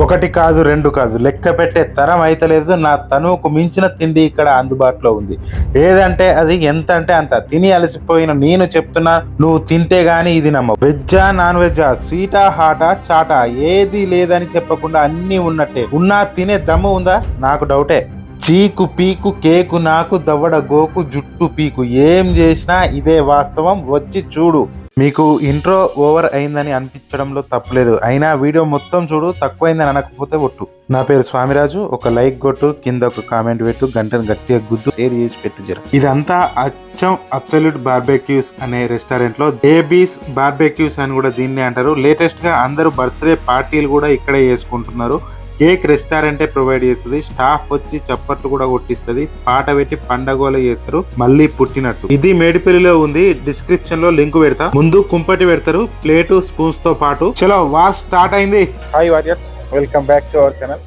ఒకటి కాదు రెండు కాదు లెక్క పెట్టే తరం అయితలేదు. నా తనువుకు మించిన తిండి ఇక్కడ అందుబాటులో ఉంది. ఏదంటే అది, ఎంత అంటే అంత. తిని అలసిపోయిన నేను చెప్తున్నా, నువ్వు తింటే గానీ ఇది నమ్మవు. వెజ్జా నాన్ వెజ్జా, స్వీటా హాటా చాటా, ఏది లేదని చెప్పకుండా అన్నీ ఉన్నట్టే. ఉన్నా తినే దమ్ము ఉందా? నాకు డౌటే. చీకు పీకు కేకు నాకు దవ్వడ గోకు జుట్టు పీకు, ఏం చేసినా ఇదే వాస్తవం. వచ్చి చూడు. మీకు ఇంట్రో ఓవర్ అయిందని అనిపించడంలో తప్పులేదు. అయినా వీడియో మొత్తం చూడు. తక్కువైందని అనకపోతే ఒట్టు. నా పేరు స్వామిరాజు. ఒక లైక్ కొట్టు, కింద ఒక కామెంట్ పెట్టు, గంటను గట్టిగా గుద్దు, షేర్ చేసి పెట్టు జర. ఇదంతా అచ్చం అబ్సల్యూట్ బార్బెక్యూస్ అనే రెస్టారెంట్ లో డేబీస్ బార్బెక్యూస్ అని కూడా దీన్ని అంటారు. లేటెస్ట్ గా అందరూ బర్త్డే పార్టీలు కూడా ఇక్కడే చేసుకుంటున్నారు. కేక్ రెస్టారెంటే ప్రొవైడ్ చేస్తుంది. స్టాఫ్ వచ్చి చప్పట్లు కూడా కొట్టిస్తుంది. పాట పెట్టి పండగోలు చేస్తారు, మళ్ళీ పుట్టినట్టు. ఇది మేడిపల్లిలో ఉంది. డిస్క్రిప్షన్ లో లింక్ పెడతా. ముందు కుంపటి పెడతారు, ప్లేటు స్పూన్స్ తో పాటు. చలో వార్ స్టార్ట్ అయింది. Hi warriors, welcome back to our channel.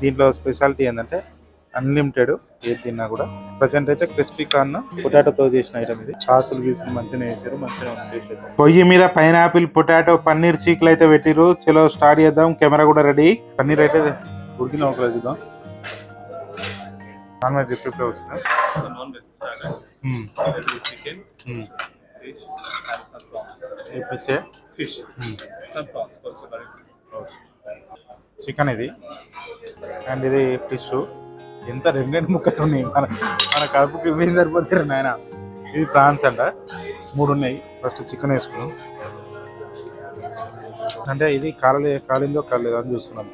దీంట్లో స్పెషాలిటీ ఏంటంటే అన్లిమిటెడ్, ఏది తిన్నా కూడా. ప్రజెంట్ అయితే క్రిస్పీ కార్న్ పొటాటోతో చేసిన ఐటమ్ ఇది. సాసులు గీసులు మంచిగా వేసారు, మంచిగా ఉంది. పొయ్యి మీద పైనాపిల్, పొటాటో, పన్నీర్ చీకులు అయితే పెట్టిరు. చలో స్టార్ట్ చేద్దాం. కెమెరా కూడా రెడీ. పన్నీర్ అయితే ఉడికిన ఒక రోజు చూద్దాం. నాన్ వెజ్ ప్రిపేర్ వస్తుంది. చికెన్ ఇది, అండ్ ఇది ఫిష్. ఎంత రెండు ముక్కలు ఉన్నాయి. మన కడుపుకి ఇవేం సరిపోతారు నాయన. ఇది ప్రాన్స్ అంట, 3 ఉన్నాయి. ఫస్ట్ చికెన్ వేసుకున్నాం. అంటే ఇది కాలిందో కాలేదో అని చూస్తున్నాం.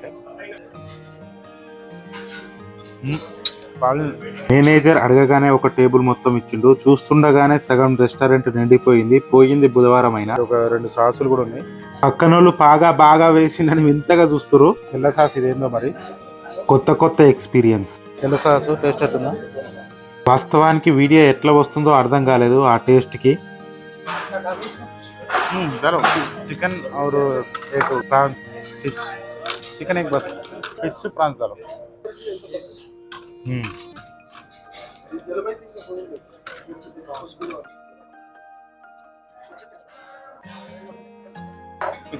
మేనేజర్ అడగగానే ఒక టేబుల్ మొత్తం ఇచ్చిండు. చూస్తుండగానే సగం రెస్టారెంట్ నిండిపోయింది. పోయింది బుధవారం అయినా. ఒక 2 సాసులు కూడా ఉన్నాయి. పక్కనోళ్ళు బాగా వేసిందని వింతగా చూస్తురు. తెల్ల సాస్ ఇదేందో మరి, కొత్త ఎక్స్పీరియన్స్. తెల్ల సాసు టేస్ట్ అవుతుందా? వాస్తవానికి వీడియో ఎట్లా వస్తుందో అర్థం కాలేదు ఆ టేస్ట్ కి. చికెన్ और एक ప్రాన్స్, ఫిష్. చికెన్ एक बस, ఫిష్ ప్రాన్స్ डालो.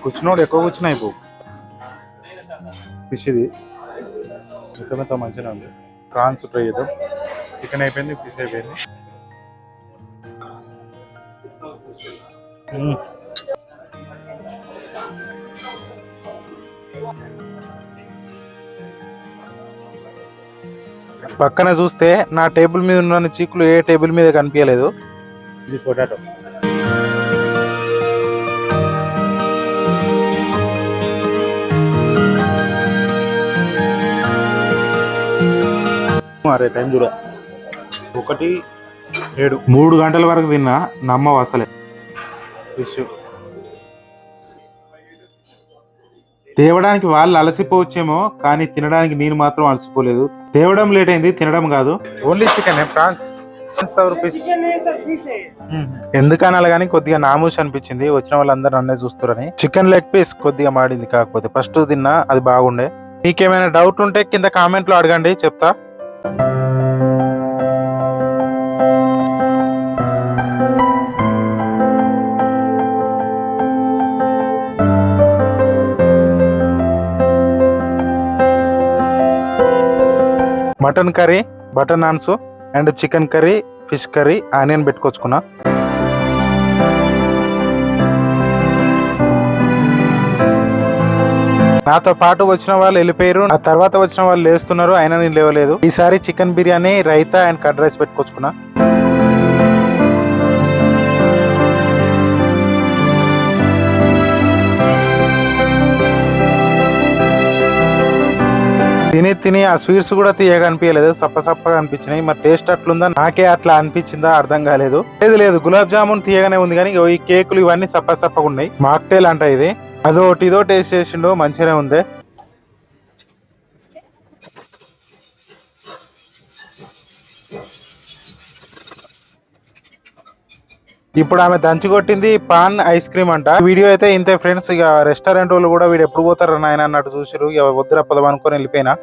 కూర్చున్నాడు, ఎక్కువ కూర్చున్నా అయిపో. ఫిష్ ఇది మొత్తం మంచిగా ఉంది. ప్రాన్స్ ట్రై చేద్దాం. చికెన్ అయిపోయింది, ఫిష్ అయిపోయింది. పక్కన చూస్తే నా టేబుల్ మీద ఉన్న చీకులు ఏ టేబుల్ మీద కనిపించలేదు. ఇది పొటాటో. అరే టైం చూడ, 1:07. 3 గంటల వరకు తిన్నా, నమ్మవు అసలే. ఫిష్ తేవడానికి వాళ్ళు అలసిపోవచ్చేమో, కానీ తినడానికి నేను మాత్రం అలసిపోలేదు. తేవడం లేట్ అయింది, తినడం కాదు. Only chicken, prawns fish. ఎందుకనాలి కానీ కొద్దిగా నామూష్ అనిపించింది. వచ్చిన వాళ్ళందరూ నన్నే చూస్తారని. చికెన్ లెగ్ పీస్ కొద్దిగా మాడింది, కాకపోతే ఫస్ట్ తిన్నా అది బాగుండే. మీకేమైనా డౌట్ ఉంటే కింద కామెంట్ లో అడగండి, చెప్తా. Mutton curry, butter naans and chicken curry, fish curry, onion పెట్టుకొచ్చుకున్నా. నాతో పాటు వచ్చిన వాళ్ళు వెళ్ళిపోయారు. ఆ తర్వాత వచ్చిన వాళ్ళు లేస్తున్నారు, అయినా నేను లేవలేదు. ఈసారి chicken biryani, raita and curd rice పెట్టుకొచ్చుకున్నా. తిని ఆ స్వీట్స్ కూడా తీయగా అనిపించలేదు, సప్పగా అనిపించినాయి. మరి టేస్ట్ అట్లుందా, నాకే అట్లా అనిపించిందా అర్థం కాలేదు. లేదు గులాబ్ జామున్ తీయగానే ఉంది, కానీ ఈ కేకులు ఇవన్నీ సప్పగా ఉన్నాయి. మాక్టైల్ అంట ఇది. ఇదో టేస్ట్ చేసిండు, మంచిగానే ఉంది. ఇప్పుడు ఆమె దంచి కొట్టింది పాన్ ఐస్ క్రీమ్ అంట. వీడియో అయితే ఇంతే ఫ్రెండ్స్. ఇక రెస్టారెంట్ వాళ్ళు కూడా వీడు ఎప్పుడు పోతారు నాయన అన్నట్టు చూసిరు. ఇక వద్దురా పదం అనుకొని వెళ్ళిపోయినా.